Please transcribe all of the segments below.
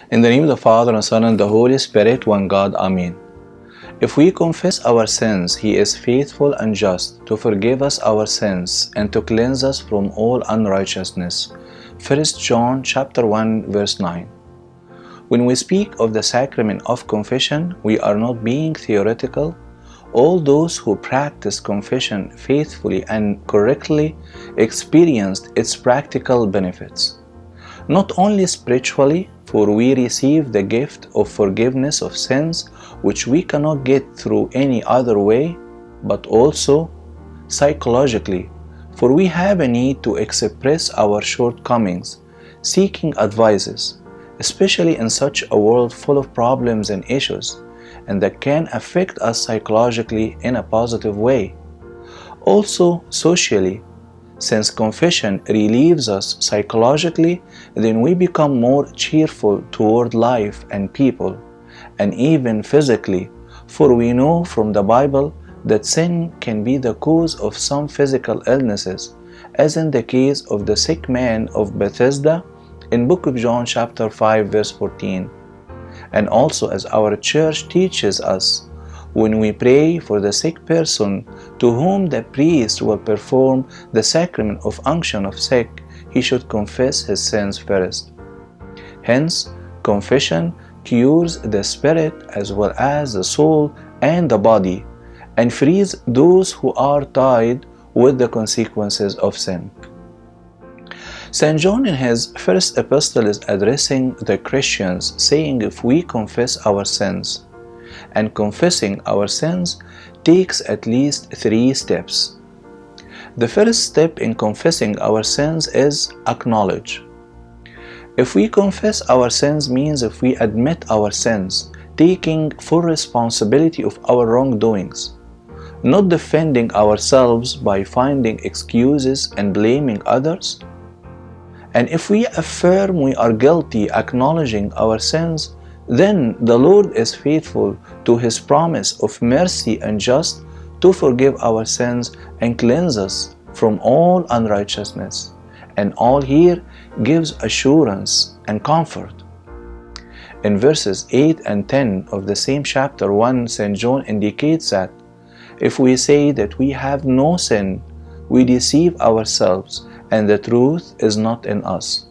In the name of the Father, and Son, and the Holy Spirit, one God. Amen. If we confess our sins, He is faithful and just to forgive us our sins and to cleanse us from all unrighteousness. 1 John chapter 1, verse 9. When we speak of the sacrament of confession, we are not being theoretical. All those who practice confession faithfully and correctly experienced its practical benefits. Not only spiritually, for we receive the gift of forgiveness of sins which we cannot get through any other way, but also psychologically, for we have a need to express our shortcomings, seeking advices, especially in such a world full of problems and issues, and that can affect us psychologically in a positive way. Also socially, since confession relieves us psychologically, then we become more cheerful toward life and people, and even physically, for we know from the Bible that sin can be the cause of some physical illnesses, as in the case of the sick man of Bethesda in Book of John chapter 5 verse 14, and also as our church teaches us, when we pray for the sick person to whom the priest will perform the sacrament of unction of sick, he should confess his sins first. Hence, confession cures the spirit as well as the soul and the body, and frees those who are tied with the consequences of sin. St. John in his first epistle is addressing the Christians, saying if we confess our sins, and confessing our sins takes at least 3 steps. The first step in confessing our sins is acknowledge. If we confess our sins means if we admit our sins, taking full responsibility of our wrongdoings, not defending ourselves by finding excuses and blaming others. And if we affirm we are guilty, acknowledging our sins, then the Lord is faithful to His promise of mercy and just to forgive our sins and cleanse us from all unrighteousness. And all here gives assurance and comfort. In verses 8 and 10 of the same chapter 1, St. John indicates that if we say that we have no sin, we deceive ourselves and the truth is not in us.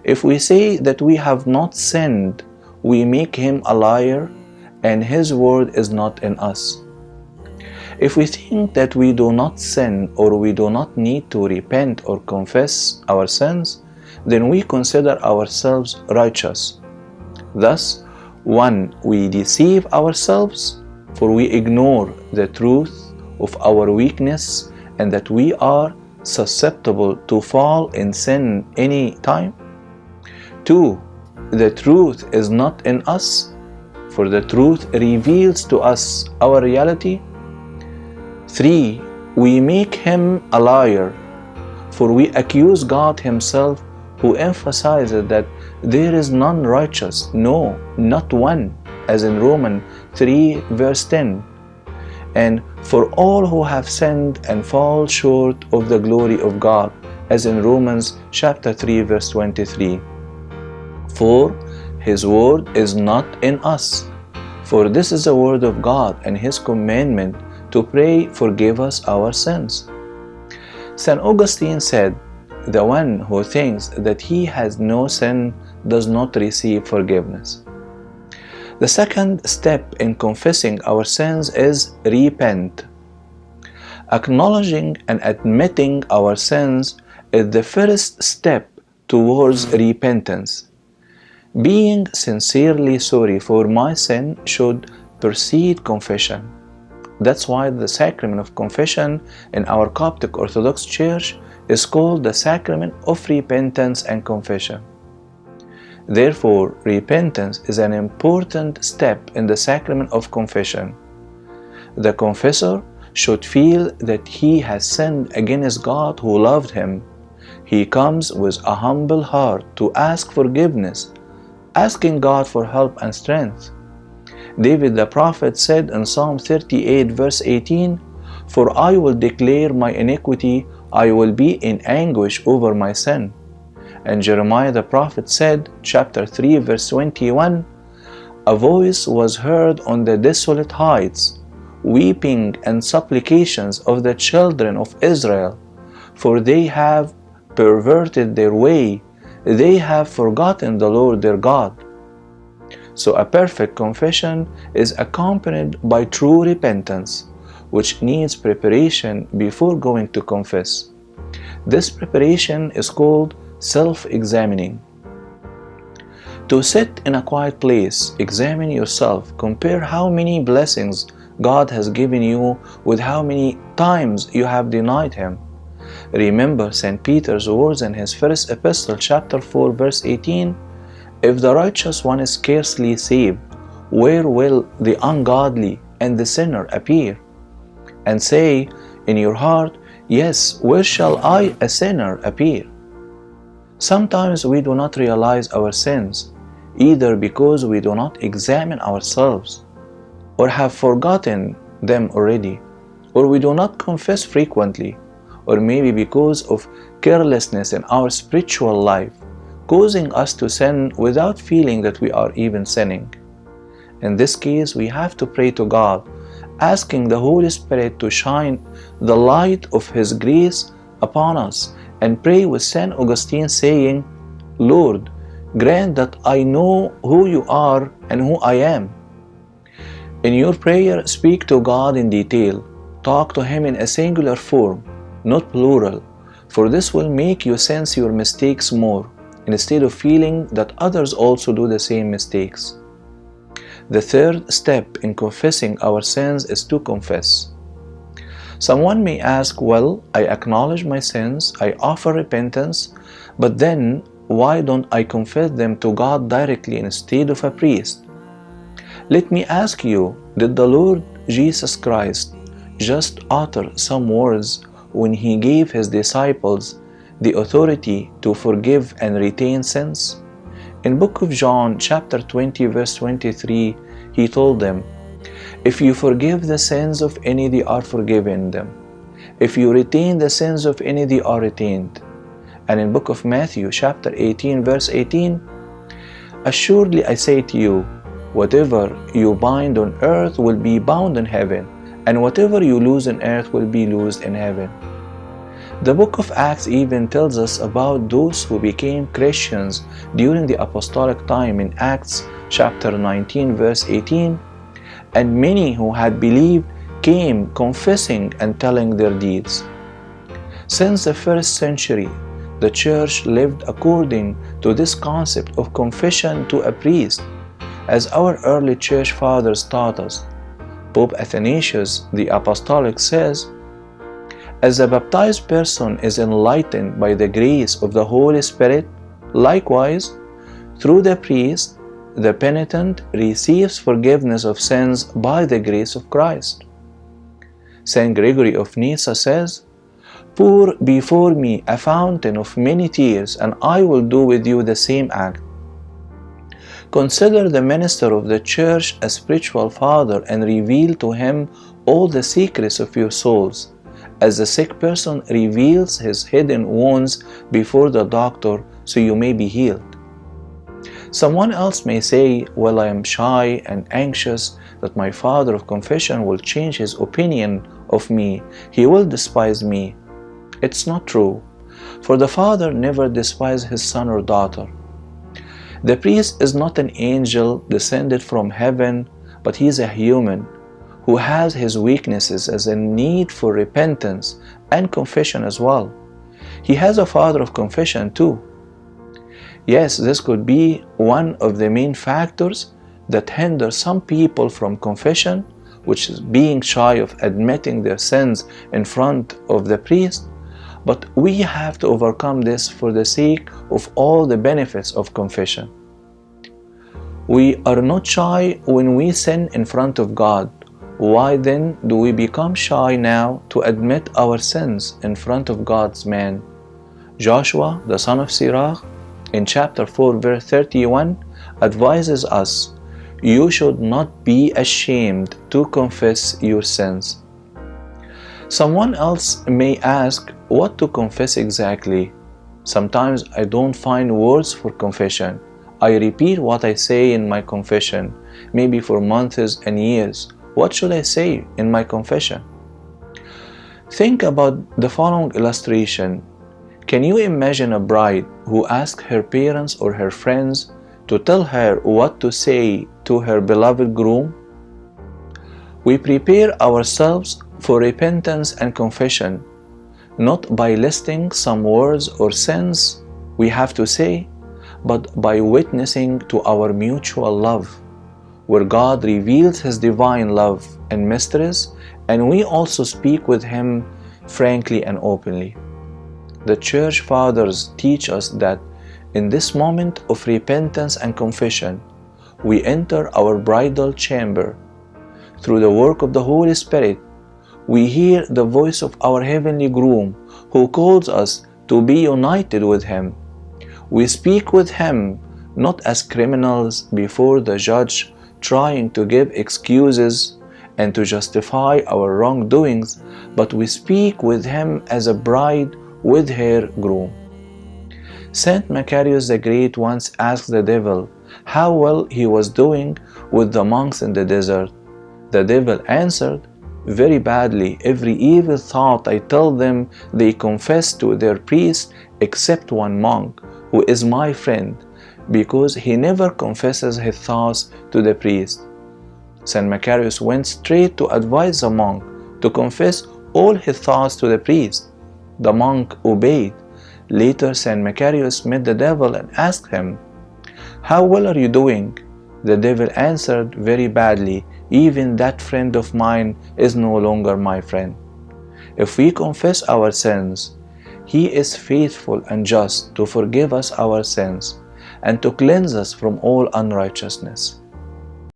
If we say that we have not sinned, we make Him a liar, and His word is not in us. If we think that we do not sin or we do not need to repent or confess our sins, then we consider ourselves righteous. Thus, 1. We deceive ourselves, for we ignore the truth of our weakness and that we are susceptible to fall in sin any time. 2. The truth is not in us, for the truth reveals to us our reality. 3. We make Him a liar, for we accuse God Himself, who emphasizes that there is none righteous, no, not one, as in Romans 3 verse 10. And for all who have sinned and fall short of the glory of God, as in Romans chapter 3 verse 23. For His word is not in us, for this is the word of God and His commandment to pray, forgive us our sins. St. Augustine said, the one who thinks that he has no sin does not receive forgiveness. The second step in confessing our sins is repent. Acknowledging and admitting our sins is the first step towards repentance. Being sincerely sorry for my sin should precede confession. That's why the sacrament of confession in our Coptic Orthodox Church is called the sacrament of repentance and confession. Therefore, repentance is an important step in the sacrament of confession. The confessor should feel that he has sinned against God who loved him. He comes with a humble heart to ask forgiveness, asking God for help and strength. David the prophet said in Psalm 38 verse 18, "For I will declare my iniquity, I will be in anguish over my sin." And Jeremiah the prophet said, chapter 3, verse 21, "A voice was heard on the desolate heights, weeping and supplications of the children of Israel, for they have perverted their way, they have forgotten the Lord their God." So a perfect confession is accompanied by true repentance, which needs preparation before going to confess. This preparation is called self-examining. To sit in a quiet place, examine yourself, compare how many blessings God has given you with how many times you have denied Him. Remember St. Peter's words in his first epistle, chapter 4, verse 18, "If the righteous one is scarcely saved, where will the ungodly and the sinner appear? And say in your heart, yes, where shall I, a sinner, appear?" Sometimes we do not realize our sins, either because we do not examine ourselves, or have forgotten them already, or we do not confess frequently, or maybe because of carelessness in our spiritual life, causing us to sin without feeling that we are even sinning. In this case, we have to pray to God, asking the Holy Spirit to shine the light of His grace upon us, and pray with St. Augustine saying, "Lord, grant that I know who you are and who I am." In your prayer, speak to God in detail. Talk to Him in a singular form, not plural, for this will make you sense your mistakes more, instead of feeling that others also do the same mistakes. The third step in confessing our sins is to confess. Someone may ask, well, I acknowledge my sins, I offer repentance, but then why don't I confess them to God directly instead of a priest? Let me ask you, did the Lord Jesus Christ just utter some words when He gave His disciples the authority to forgive and retain sins? In book of John, chapter 20, verse 23, He told them, "If you forgive the sins of any, they are forgiven them. If you retain the sins of any, they are retained." And in book of Matthew, chapter 18, verse 18, "Assuredly I say to you, whatever you bind on earth will be bound in heaven, and whatever you loose on earth will be loosed in heaven." The book of Acts even tells us about those who became Christians during the apostolic time in Acts chapter 19, verse 18, "And many who had believed came confessing and telling their deeds." Since the first century, the Church lived according to this concept of confession to a priest, as our early Church fathers taught us. Pope Athanasius the Apostolic says, "As a baptized person is enlightened by the grace of the Holy Spirit, likewise, through the priest, the penitent receives forgiveness of sins by the grace of Christ." Saint Gregory of Nyssa says, "Pour before me a fountain of many tears, and I will do with you the same act." Consider the minister of the Church a spiritual father and reveal to him all the secrets of your souls, as the sick person reveals his hidden wounds before the doctor so you may be healed. Someone else may say, "Well, I am shy and anxious that my father of confession will change his opinion of me. He will despise me." It's not true, for the Father never despises his son or daughter. The priest is not an angel descended from heaven, but he is a human who has his weaknesses as a need for repentance and confession as well. He has a father of confession too. Yes, this could be one of the main factors that hinder some people from confession, which is being shy of admitting their sins in front of the priest. But we have to overcome this for the sake of all the benefits of confession. We are not shy when we sin in front of God. Why then do we become shy now to admit our sins in front of God's man? Joshua, the son of Sirach, in chapter 4, verse 31, advises us, "You should not be ashamed to confess your sins." Someone else may ask what to confess exactly. Sometimes I don't find words for confession. I repeat what I say in my confession, maybe for months and years. What should I say in my confession? Think about the following illustration. Can you imagine a bride who asks her parents or her friends to tell her what to say to her beloved groom? We prepare ourselves for repentance and confession, not by listing some words or sins we have to say, but by witnessing to our mutual love, where God reveals His divine love and mysteries, and we also speak with Him frankly and openly. The Church Fathers teach us that in this moment of repentance and confession, we enter our bridal chamber. Through the work of the Holy Spirit, we hear the voice of our heavenly groom who calls us to be united with Him. We speak with Him not as criminals before the judge trying to give excuses and to justify our wrongdoings, but we speak with Him as a bride with her groom. Saint Macarius the Great once asked the devil how well he was doing with the monks in the desert. The devil answered, "Very badly. Every evil thought I tell them they confess to their priest except one monk, who is my friend, because he never confesses his thoughts to the priest." Saint Macarius went straight to advise the monk to confess all his thoughts to the priest. The monk obeyed. Later, Saint Macarius met the devil and asked him, "How well are you doing?" The devil answered, "Very badly. Even that friend of mine is no longer my friend." If we confess our sins, He is faithful and just to forgive us our sins and to cleanse us from all unrighteousness.